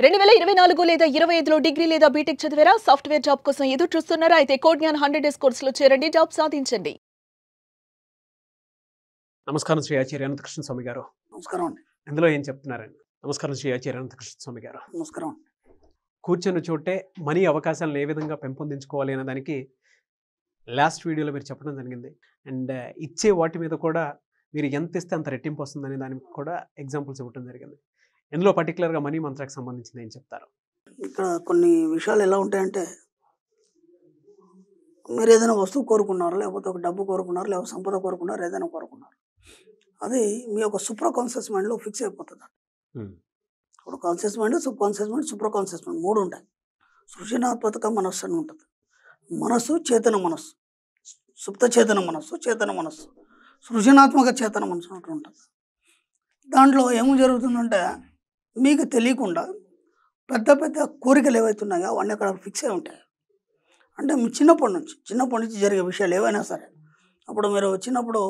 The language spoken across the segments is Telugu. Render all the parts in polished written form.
2024 లేదా 25లో డిగ్రీ లేదా బీటెక్ చదివారా? సాఫ్ట్‌వేర్ జాబ్ కోసం ఎదురు చూస్తున్నారా? అయితే కోడ్ జ్ఞాన్ 100 డేస్ కోర్సులో చేరండి, జాబ్ సాధించండి. నమస్కారం శ్రీ ఆచార్య అనంతకృష్ణ స్వామి గారు. నమస్కారం అండి. ఇందులో ఏం చెప్తున్నారండి? నమస్కారం శ్రీ ఆచార్య అనంతకృష్ణ స్వామి గారు. నమస్కారం. కూర్చున్న చోటే మనీ అవకాశాలను ఏ విధంగా పెంపొందించుకోవాలి అనే దానికి లాస్ట్ వీడియోలో మీరు చెప్పడం జరిగింది. అండ్ ఇచ్చే వాటి మీద కూడా మీరు ఎంత ఇస్తే అంత రెట్టింపు వస్తుందనే దానికి కూడా ఎగ్జాంపుల్స్ ఇవ్వడం జరిగింది. ఇందులో పర్టికులర్గా మనీ మంత్రానికి సంబంధించింది ఏం చెప్తారు? ఇక్కడ కొన్ని విషయాలు ఎలా ఉంటాయంటే, మీరు ఏదైనా వస్తువు కోరుకున్నారు, లేకపోతే ఒక డబ్బు కోరుకున్నారు, లేకపోతే సంపద కోరుకున్నారు, ఏదైనా కోరుకున్నారు, అది మీ యొక్క సూపర్ కాన్షియస్ మైండ్లో ఫిక్స్ అయిపోతుంది. ఇప్పుడు conscious mind, sub conscious mind, super conscious mind 3 ఉంటాయి. సృజనాత్మక మనస్సు అని ఉంటుంది. మనస్సు, చేతన మనస్సు, సుప్త చేతన మనస్సు, చేతన మనస్సు, సృజనాత్మక చేతన మనస్సు అంటూ ఉంటుంది. దాంట్లో ఏమి జరుగుతుందంటే, మీకు తెలియకుండా పెద్ద పెద్ద కోరికలు ఏవైతున్నాయో అవన్నీ అక్కడ ఫిక్స్ అయి ఉంటాయి. అంటే మీ చిన్నప్పటి నుంచి జరిగే విషయాలు ఏవైనా సరే, అప్పుడు మీరు చిన్నప్పుడు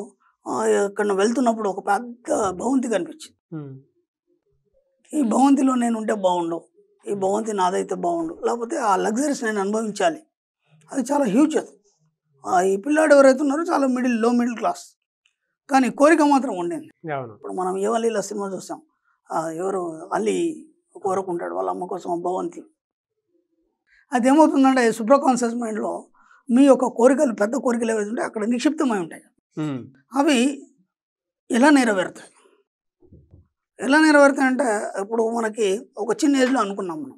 ఎక్కడ వెళ్తున్నప్పుడు ఒక పెద్ద భవంతి కనిపించింది. ఈ భవంతిలో నేను ఉంటే బాగుండు, ఈ భవంతి నాదైతే బాగుండు, లేకపోతే ఆ లగ్జరీస్ నేను అనుభవించాలి. అది చాలా హ్యూజ్. అది ఈ పిల్లాడు ఎవరైతే ఉన్నారో చాలా లో మిడిల్ క్లాస్, కానీ కోరిక మాత్రం ఉండింది. ఇప్పుడు మనం ఏవలీల సినిమా చూసాం, ఎవరు అల్లి కోరుకుంటాడు వాళ్ళ అమ్మ కోసం భవంతి. అదేమవుతుందంటే సూపర్ కాన్షియస్ మైండ్లో మీ యొక్క కోరికలు, పెద్ద కోరికలు ఏవైతే ఉంటాయి అక్కడ నిక్షిప్తమై ఉంటాయి. అవి ఎలా నెరవేరుతాయి అంటే, ఇప్పుడు మనకి ఒక చిన్న ఏజ్లో అనుకున్నాం. మనం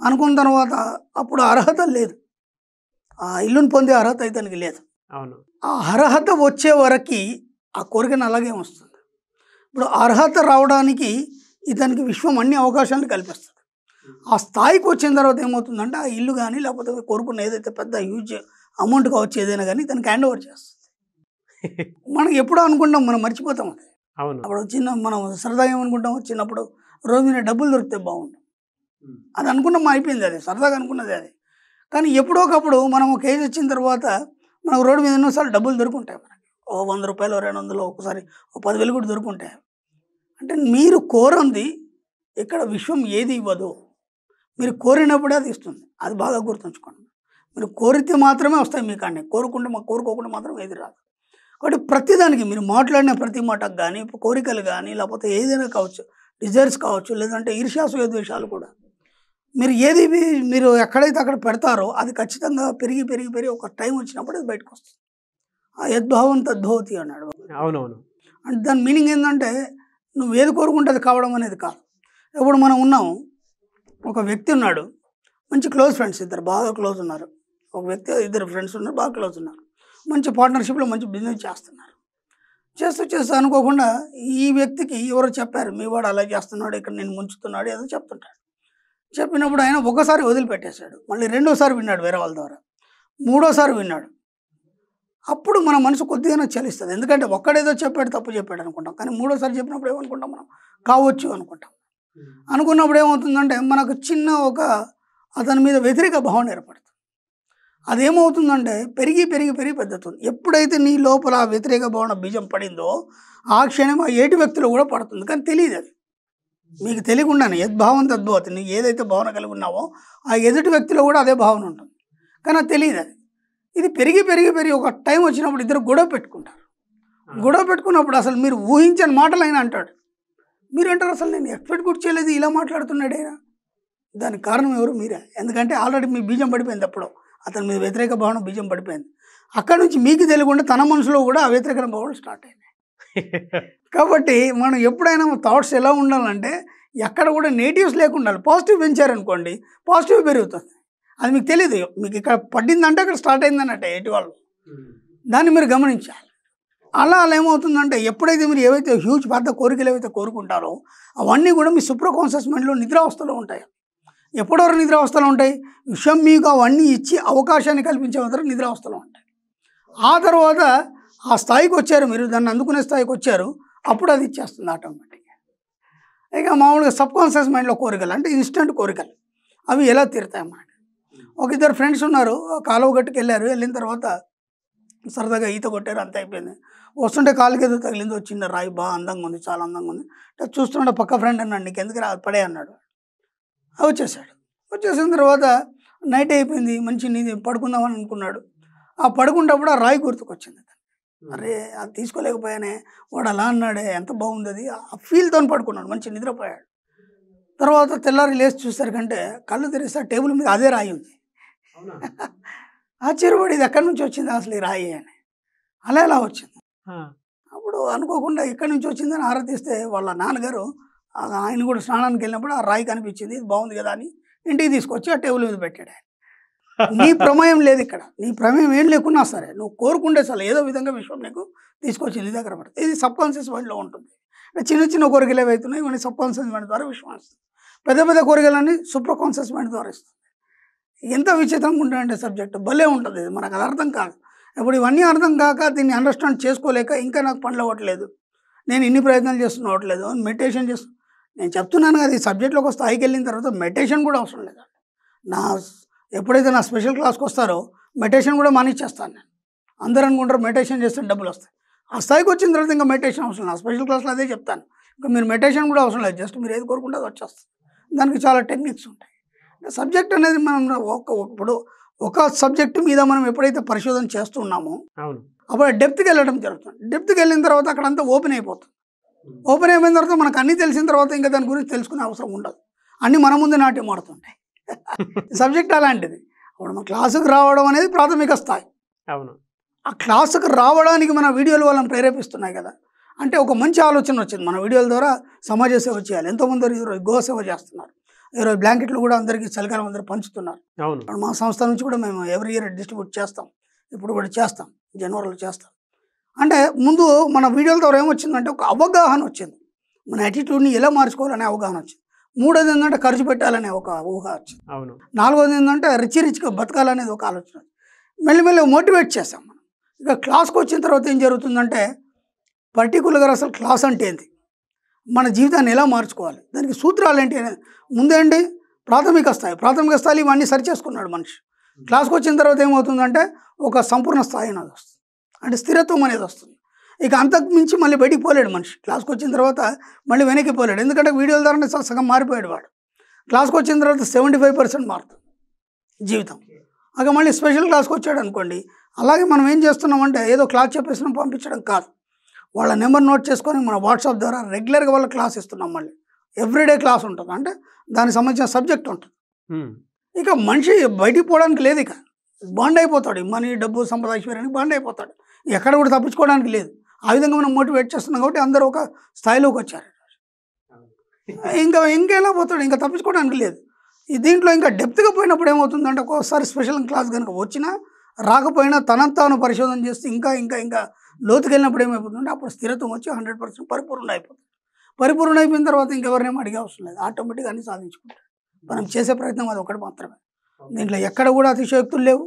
అనుకున్న తర్వాత అప్పుడు అర్హత లేదు, ఆ ఇల్లుని పొందే అర్హత అయితే దానికి లేదు. ఆ అర్హత వచ్చే వరకు ఆ కోరికను అలాగే వస్తుంది. ఇప్పుడు అర్హత రావడానికి ఇతనికి విశ్వం అన్ని అవకాశాలను కల్పిస్తుంది. ఆ స్థాయికి వచ్చిన తర్వాత ఏమవుతుందంటే, ఆ ఇల్లు కానీ లేకపోతే కోరుకున్న ఏదైతే పెద్ద హ్యూజ్ అమౌంట్ కావచ్చు ఏదైనా కానీ ఇతనికి హ్యాండ్ ఓవర్ చేస్తుంది. మనం ఎప్పుడో అనుకుంటాం, మనం మర్చిపోతాం. అది అప్పుడు మనం సరదాగా ఏమనుకుంటాం, చిన్నప్పుడు రోజు మీద డబ్బులు దొరికితే బాగుండు అది అనుకున్నాం, అయిపోయింది. అది సరదాగా అనుకున్నది అది. కానీ ఎప్పుడో ఒకప్పుడు మనం ఒక ఏజ్ వచ్చిన తర్వాత మనకు రోడ్డు మీద ఎన్నోసార్లు డబ్బులు దొరుకుంటాయి. మనకి 100 రూపాయలు, 200, ఒకసారి 10,000 కూడా దొరుకుంటాయి. అంటే మీరు కోరంది ఇక్కడ విశ్వం ఏది ఇవ్వదు, మీరు కోరినప్పుడే అది ఇస్తుంది. అది బాగా గుర్తుంచుకోండి. మీరు కోరితే మాత్రమే వస్తాయి మీకు అన్నీ, కోరుకోకుండా మాత్రం ఏది రాదు. కాబట్టి ప్రతిదానికి మీరు మాట్లాడిన ప్రతి మాటకు కానీ, కోరికలు కానీ, లేకపోతే ఏదైనా కావచ్చు, డిజైర్స్ కావచ్చు, లేదంటే ఈర్ష్యాసూయ ద్వేషాలు కూడా, మీరు ఎక్కడైతే అక్కడ పెడతారో అది ఖచ్చితంగా పెరిగి ఒక టైం వచ్చినప్పుడు అది బయటకు వస్తుంది. ఆ యద్భావం తద్భవతి అన్నాడు. అవునవును. అంటే దాని మీనింగ్ ఏంటంటే, నువ్వు ఏది కోరుకుంటే అది కావడం అనేది కాదు. ఇప్పుడు మనం ఉన్నాము, ఒక వ్యక్తి ఉన్నాడు, మంచి క్లోజ్ ఫ్రెండ్స్, ఇద్దరు బాగా క్లోజ్ ఉన్నారు. ఒక వ్యక్తి, ఇద్దరు ఫ్రెండ్స్ ఉన్నారు, బాగా క్లోజ్ ఉన్నారు, మంచి పార్ట్నర్షిప్లో మంచి బిజినెస్ చేస్తున్నారు. చేస్తూ అనుకోకుండా ఈ వ్యక్తికి ఎవరో చెప్పారు, మీ వాడు అలా చేస్తున్నాడు, ఇక్కడ నేను ముంచుతున్నాడు ఏదో చెప్తుంటాడు. చెప్పినప్పుడు ఆయన ఒకసారి వదిలిపెట్టేశాడు, మళ్ళీ రెండోసారి విన్నాడు వేరే వాళ్ళ ద్వారా, మూడోసారి విన్నాడు. అప్పుడు మన మనసు కొద్దిగానే చలిస్తుంది. ఎందుకంటే ఒక్కడేదో చెప్పాడు, తప్పు చెప్పాడు అనుకుంటాం. కానీ మూడోసారి చెప్పినప్పుడు ఏమనుకుంటాం, మనం కావచ్చు అనుకుంటాం. అనుకున్నప్పుడు ఏమవుతుందంటే మనకు చిన్న ఒక అతని మీద వ్యతిరేక భావన ఏర్పడుతుంది. అదేమవుతుందంటే పెరిగి పెద్దతుంది. ఎప్పుడైతే నీ లోపల ఆ వ్యతిరేక భావన బీజం పడిందో ఆ క్షణం ఆ ఏటి వ్యక్తిలో కూడా పడుతుంది. కానీ తెలియదు, అది మీకు తెలియకుండానే యద్భావం తద్భవతి. నీకు ఏదైతే భావన కలిగి ఉన్నావో ఆ ఎదుటి వ్యక్తిలో కూడా అదే భావన ఉంటుంది, కానీ అది తెలియదు. అది ఇది పెరిగి ఒక టైం వచ్చినప్పుడు ఇద్దరు గొడవ పెట్టుకుంటారు. గొడవ పెట్టుకున్నప్పుడు అసలు మీరు ఊహించని మాటలు అయినా అంటాడు. మీరు అంటారు, అసలు నేను ఎక్స్పెక్ట్ కూడా చేయలేదు, ఇలా మాట్లాడుతున్నాడైనా. దానికి కారణం ఎవరు? మీరే. ఎందుకంటే ఆల్రెడీ మీ బీజం పడిపోయింది, అప్పుడు అతని మీద వ్యతిరేక భావన బీజం పడిపోయింది. అక్కడ నుంచి మీకు తెలియకుండా తన మనసులో కూడా ఆ వ్యతిరేక భావన స్టార్ట్ అయింది. కాబట్టి మనం ఎప్పుడైనా థాట్స్ ఎలా ఉండాలంటే, ఎక్కడ కూడా నెగిటివ్స్ లేకుండా ఉండాలి. పాజిటివ్ పెంచారనుకోండి, పాజిటివ్ పెరుగుతుంది. అది మీకు తెలియదు, మీకు ఇక్కడ పడిందంటే అక్కడ స్టార్ట్ అయిందన్నట్టే ఎటు వాళ్ళు. దాన్ని మీరు గమనించాలి. అలా ఏమవుతుందంటే, ఎప్పుడైతే మీరు ఏవైతే హ్యూజ్ పెద్ద కోరికలు ఏవైతే కోరుకుంటారో అవన్నీ కూడా మీ సూపర్ కాన్షియస్ మైండ్లో నిద్రావస్థలో ఉంటాయి. ఎప్పటివరకు నిద్రావస్థలో ఉంటాయి? విషయం మీకు అవన్నీ ఇచ్చి అవకాశాన్ని కల్పించే మాత్రం నిద్రావస్థలో ఉంటాయి. ఆ తర్వాత ఆ స్థాయికి వచ్చారు, మీరు దాన్ని అందుకునే స్థాయికి వచ్చారు, అప్పుడు అది ఇచ్చేస్తుంది ఆటోమేటిక్గా. ఇక మామూలుగా సబ్ కాన్షియస్ మైండ్లో కోరికలు అంటే ఇన్స్టెంట్ కోరికలు, అవి ఎలా తీరుతాయి అన్నమాట. ఒక ఇద్దరు ఫ్రెండ్స్ ఉన్నారు, కాలువ గట్టుకు వెళ్ళారు. వెళ్ళిన తర్వాత సరదాగా ఈత కొట్టారు, అంత అయిపోయింది. వస్తుంటే కాలుకి ఏదో తగిలింది, వచ్చింది రాయి, బాగా అందంగా ఉంది, చాలా అందంగా ఉంది. చూస్తుంటే పక్క ఫ్రెండ్ అన్నాడు, నీకు ఎందుకు పడే అన్నాడు. వచ్చేసాడు. వచ్చేసిన తర్వాత నైట్ అయిపోయింది, మంచి నీది పడుకుందామని అనుకున్నాడు. ఆ పడుకున్నప్పుడు ఆ రాయి గుర్తుకొచ్చింది. అరే అది తీసుకోలేకపోయానే, వాడు అలా అన్నాడే, ఎంత బాగుంది అది, ఆ ఫీల్తో పడుకున్నాడు, మంచి నిద్రపోయాడు. తర్వాత తెల్లారి లేచి చూసారికంటే కళ్ళు తెరిస్తే టేబుల్ మీద అదే రాయి ఉంది. ఆశ్చర్యపడి ఇది ఎక్కడి నుంచి వచ్చింది అసలు ఈ రాయి అని. అలా ఎలా వచ్చింది? అప్పుడు అనుకోకుండా ఎక్కడి నుంచి వచ్చిందని ఆరా తీస్తే వాళ్ళ నాన్నగారు ఆయన కూడా స్నానానికి వెళ్ళినప్పుడు ఆ రాయి కనిపించింది, ఇది బాగుంది కదా అని ఇంటికి తీసుకొచ్చి ఆ టేబుల్ మీద పెట్టాడు. నీ ప్రమేయం లేదు ఇక్కడ, నీ ప్రమేయం ఏం లేకున్నా సరే నువ్వు కోరుకుంటే చాలు ఏదో విధంగా విశ్వం నీకు తీసుకొచ్చి నీ దగ్గర పడుతుంది. ఇది సబ్ కాన్షియస్ మైండ్లో ఉంటుంది. చిన్న చిన్న కోరికలు ఏవైతున్నాయి ఇవన్నీ సబ్ కాన్షియస్ మైండ్ ద్వారా విశ్వం ఇస్తుంది. పెద్ద పెద్ద కోరికలన్నీ సూపర్ కాన్షియస్ మైండ్ ద్వారా ఇస్తుంది. ఎంత విచిత్రంగా ఉంటాయంటే సబ్జెక్ట్ భలే ఉంటుంది. ఇది మనకు అది అర్థం కాదు. ఇప్పుడు ఇవన్నీ అర్థం కాక దీన్ని అండర్స్టాండ్ చేసుకోలేక ఇంకా నాకు పనులు అవ్వట్లేదు, నేను ఇన్ని ప్రయత్నాలు చేస్తున్నా అవ్వట్లేదు, మెడిటేషన్ చేస్తు నేను చెప్తున్నాను కదా, ఈ సబ్జెక్ట్లోకి స్థాయికి వెళ్ళిన తర్వాత మెడిటేషన్ కూడా అవసరం లేదు. నా ఎప్పుడైతే నా స్పెషల్ క్లాస్కి వస్తారో మెడిటేషన్ కూడా మానిచ్చేస్తాను నేను. అందరూ అనుకుంటారు మెడిటేషన్ చేస్తే డబ్బులు వస్తాయి. ఆ స్థాయికి వచ్చిన తర్వాత ఇంకా మెడిటేషన్ అవసరం లేదు. స్పెషల్ క్లాస్లో అదే చెప్తాను, ఇంకా మీరు మెడిటేషన్ కూడా అవసరం లేదు, జస్ట్ మీరు ఏది కోరుకుంటే అది వచ్చేస్తుంది. దానికి చాలా టెక్నిక్స్ ఉంటాయి. సబ్జెక్ట్ అనేది మనం ఇప్పుడు ఒక సబ్జెక్టు మీద మనం ఎప్పుడైతే పరిశోధన చేస్తున్నామో అప్పుడు డెప్త్కి వెళ్ళడం జరుగుతుంది. డెప్త్కి వెళ్ళిన తర్వాత అక్కడ అంతా ఓపెన్ అయిపోతుంది. ఓపెన్ అయిపోయిన తర్వాత మనకు అన్నీ తెలిసిన తర్వాత ఇంకా దాని గురించి తెలుసుకునే అవసరం ఉండదు. అన్నీ మన ముందు నాట్యం ఆడుతుంటాయి. సబ్జెక్ట్ అలాంటిది. అప్పుడు మన క్లాసుకు రావడం అనేది ప్రాథమిక స్థాయి. అవును. ఆ క్లాసుకు రావడానికి మన వీడియోలు వాళ్ళని ప్రేరేపిస్తున్నాయి కదా. అంటే ఒక మంచి ఆలోచన వచ్చింది, మన వీడియోల ద్వారా సమాజ సేవ చేయాలి. ఎంతోమంది ఈరోజు గో సేవ చేస్తున్నారు, ఈరోజు బ్లాంకెట్లు కూడా అందరికీ చలికాలం అందరూ పంచుతున్నారు. మా సంస్థ నుంచి కూడా మేము ఎవ్రీ ఇయర్ డిస్ట్రిబ్యూట్ చేస్తాం, ఇప్పుడు కూడా చేస్తాం, జనవరిలో చేస్తాం. అంటే ముందు మన వీడియోల ద్వారా ఏమొచ్చిందంటే ఒక అవగాహన వచ్చింది, మన యాటిట్యూడ్ని ఎలా మార్చుకోవాలనే అవగాహన వచ్చింది. మూడోది ఏంటంటే ఖర్చు పెట్టాలనే ఒక ఊహ వచ్చింది. నాలుగోది ఏంటంటే రిచ్గా బతకాలనేది ఒక ఆలోచన. మెల్లిమెల్లి మోటివేట్ చేస్తాం మనం. ఇక క్లాస్కి వచ్చిన తర్వాత ఏం జరుగుతుందంటే పర్టికులర్గా అసలు క్లాస్ అంటే ఏంటి, మన జీవితాన్ని ఎలా మార్చుకోవాలి, దానికి సూత్రాలు ఏంటి అనేది ముందేంటి ప్రాథమిక స్థాయి ఇవన్నీ సరి చేసుకున్నాడు మనిషి. క్లాస్కి వచ్చిన తర్వాత ఏమవుతుందంటే ఒక సంపూర్ణ స్థాయి అనేది వస్తుంది, అంటే స్థిరత్వం అనేది వస్తుంది. ఇక అంతకు మించి మళ్ళీ బయటికి పోలేడు మనిషి. క్లాస్కి వచ్చిన తర్వాత మళ్ళీ వెనక్కి పోలేడు, ఎందుకంటే వీడియోల ద్వారా సగం మారిపోయాడు వాడు. క్లాస్కి వచ్చిన తర్వాత 75% మారుతుంది జీవితం. అక్కడ మళ్ళీ స్పెషల్ క్లాస్కి వచ్చాడు అనుకోండి, అలాగే మనం ఏం చేస్తున్నామంటే ఏదో క్లాస్ చెప్పేసిన పంపించడం కాదు, వాళ్ళ నెంబర్ నోట్ చేసుకొని మన వాట్సాప్ ద్వారా రెగ్యులర్గా వాళ్ళ క్లాస్ ఇస్తున్నాం. మళ్ళీ ఎవ్రీడే క్లాస్ ఉంటుంది, అంటే దానికి సంబంధించిన సబ్జెక్ట్ ఉంటుంది. ఇక మనిషి బయటికి పోవడానికి లేదు, ఇక బాండ్ అయిపోతాడు. మనీ, డబ్బు, సంపద, ఐశ్వర్యానికి బాండ్ అయిపోతాడు, ఎక్కడ కూడా తప్పించుకోవడానికి లేదు. ఆ విధంగా మనం మోటివేట్ చేస్తున్నాం కాబట్టి అందరూ ఒక స్థాయిలోకి వచ్చారు. ఇంకెలా పోతాడు, ఇంకా తప్పించుకోవడానికి లేదు. దీంట్లో ఇంకా డెప్త్గా పోయినప్పుడు ఏమవుతుందంటే ఒక్కోసారి స్పెషల్ క్లాస్ కనుక వచ్చినా రాకపోయినా తనంతాను పరిశోధన చేస్తే ఇంకా ఇంకా ఇంకా లోతుకి వెళ్ళినప్పుడు ఏమైపోతుందంటే అప్పుడు స్థిరత్వం వచ్చి 100% పరిపూర్ణ అయిపోతుంది. పరిపూర్ణ అయిపోయిన తర్వాత ఇంకెవరినేమో అడిగే అవసరం లేదు, ఆటోమేటిక్గా అన్ని సాధించుకుంటారు. మనం చేసే ప్రయత్నం అది ఒకటి మాత్రమే. దీంట్లో ఎక్కడ కూడా అతిశయోక్తులు లేవు,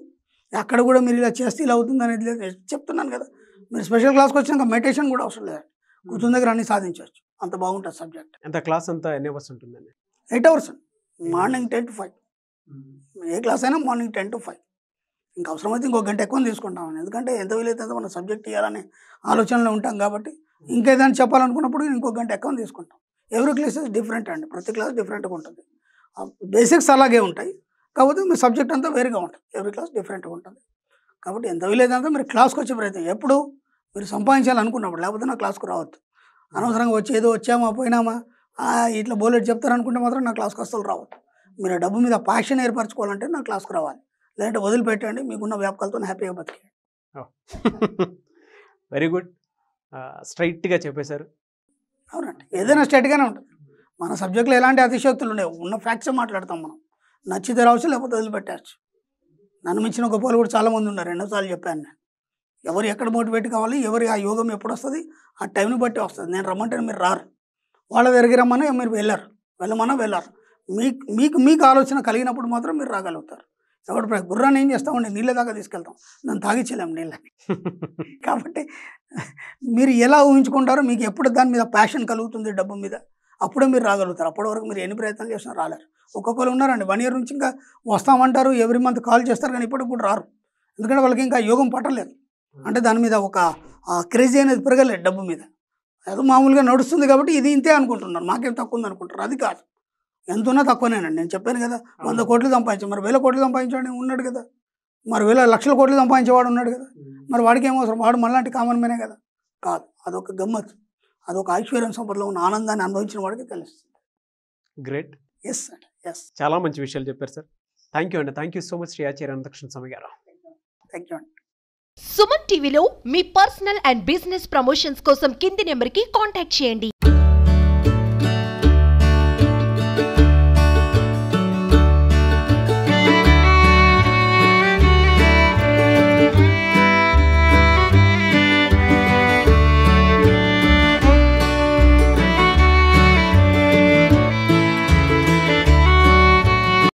ఎక్కడ కూడా మీరు ఇలా చేస్తే ఇలా అవుతుంది అనేది లేదు. చెప్తున్నాను కదా, మీరు స్పెషల్ క్లాస్కి వచ్చినాక మెడిటేషన్ కూడా అవసరం లేదు, కూర్చున్న దగ్గర అన్ని సాధించవచ్చు. అంత బాగుంటుంది సబ్జెక్ట్. ఎంత క్లాస్ అంతా ఎన్ని అవర్స్ ఉంటుందండి? 8 hours, morning 10 to 5. A class అయినా మార్నింగ్ 10 to 5. ఇంకా అవసరమైతే ఇంకో గంట ఎక్కువ తీసుకుంటాం, ఎందుకంటే ఎంత వీలైతే అంత మనం సబ్జెక్ట్ ఇవ్వాలనే ఆలోచనలో ఉంటాం కాబట్టి. ఇంకేదైనా చెప్పాలనుకున్నప్పుడు ఇంకో గంట ఎక్కువ తీసుకుంటాం. ఎవ్రీ క్లాస్ డిఫరెంట్ అండి, ప్రతి క్లాస్ డిఫరెంట్గా ఉంటుంది. బేసిక్స్ అలాగే ఉంటాయి, కాకపోతే మీ సబ్జెక్ట్ అంతా వేరుగా ఉంటుంది, ఎవ్రీ క్లాస్ డిఫరెంట్గా ఉంటుంది. కాబట్టి ఎంత వీలైతే మీరు క్లాస్కి వచ్చే ప్రయత్నం ఎప్పుడు మీరు సంపాదించాలనుకున్నప్పుడు, లేకపోతే నా క్లాస్కు రావద్దు. అనవసరంగా వచ్చి ఏదో వచ్చామా పోయినామా ఇట్లా బోలెట్ చెప్తారనుకుంటే మాత్రం నా క్లాస్కి అస్సలు రావద్దు. మీరు డబ్బు మీద ప్యాషన్ ఏర్పరచుకోవాలంటే నా క్లాస్కి రావాలి, లేదంటే వదిలిపెట్టండి, మీకున్న వ్యాపకాలతో హ్యాపీగా బతికేయండి. వెరీ గుడ్, స్ట్రైట్గా చెప్పేశారు. అవునండి, ఏదైనా స్ట్రైట్గానే ఉంటుంది. మన సబ్జెక్టులో ఎలాంటి అతిశయోక్తులు ఉండవు, ఉన్న ఫ్యాక్ట్సే మాట్లాడతాం మనం. నచ్చితే రావచ్చు, లేకపోతే వదిలిపెట్టచ్చు. నన్ను మించిన గొప్పలు కూడా చాలామంది ఉన్నారు, ఎన్నోసార్లు చెప్పాను నేను. ఎవరు ఎక్కడ మోటివేట్ కావాలి, ఎవరి ఆ యోగం ఎప్పుడు వస్తుంది, ఆ టైంని బట్టి వస్తుంది. నేను రమ్మంటే మీరు రారు, వాళ్ళ దగ్గరికి రమ్మని మీరు వెళ్ళారు, వెళ్ళమన్నా వెళ్ళారు. మీకు ఆలోచన కలిగినప్పుడు మాత్రం మీరు రాగలుగుతారు. ఎవడు గుర్రాన్ని ఏం చేస్తామండి, నీళ్ళ దాకా తీసుకెళ్తాం, దాన్ని తాగించలేము నీళ్ళని. కాబట్టి మీరు ఎలా ఊహించుకుంటారో, మీకు ఎప్పుడు దాని మీద ప్యాషన్ కలుగుతుంది డబ్బు మీద, అప్పుడే మీరు రాగలుగుతారు. అప్పటి వరకు మీరు ఎన్ని ప్రయత్నాలు చేసినా రాలేరు. ఒక్కొక్కరు ఉన్నారండి 1 year నుంచి ఇంకా వస్తామంటారు, ఎవ్రీ మంత్ కాల్ చేస్తారు, కానీ ఇప్పటికి కూడా రారు. ఎందుకంటే వాళ్ళకి ఇంకా యోగం పట్టలేదు, అంటే దాని మీద ఒక క్రేజీ అనేది పెరగలేదు డబ్బు మీద. ఏదో మామూలుగా నడుస్తుంది కాబట్టి ఇది ఇంతే అనుకుంటున్నారు, మాకేం తక్కువ ఉంది అనుకుంటారు. అది కాదు, ఎంత ఉన్నా తక్కువనేనండి. నేను చెప్పాను కదా 100 కోట్లు సంపాదించాను, మరి 1000 కోట్లు సంపాదించాడు ఉన్నాడు కదా, మరి 1000 లక్షల కోట్లు సంపాదించేవాడు ఉన్నాడు కదా, మరి వాడికి ఏమవసరం, వాడు మనలాంటి కామన్ మేనే కదా. కాదు, అదొక గమ్మత్, అదొక ఐశ్వర్యం సంపదలో ఉన్న ఆనందాన్ని అనుభవించిన వాడికి తెలుస్తుంది. గ్రేట్. Yes sir, yes. చాలా మంచి విషయాలు చెప్పారు సార్. థ్యాంక్ యూ అండి. Thank you so much Shri Acharya Anantakrishna Swamy గారు. థ్యాంక్ యూ అండి. సుమన్ టీవీలో మీ పర్సనల్ అండ్ బిజినెస్ ప్రమోషన్స్ కోసం కింది నెంబర్కి కాంటాక్ట్ చేయండి.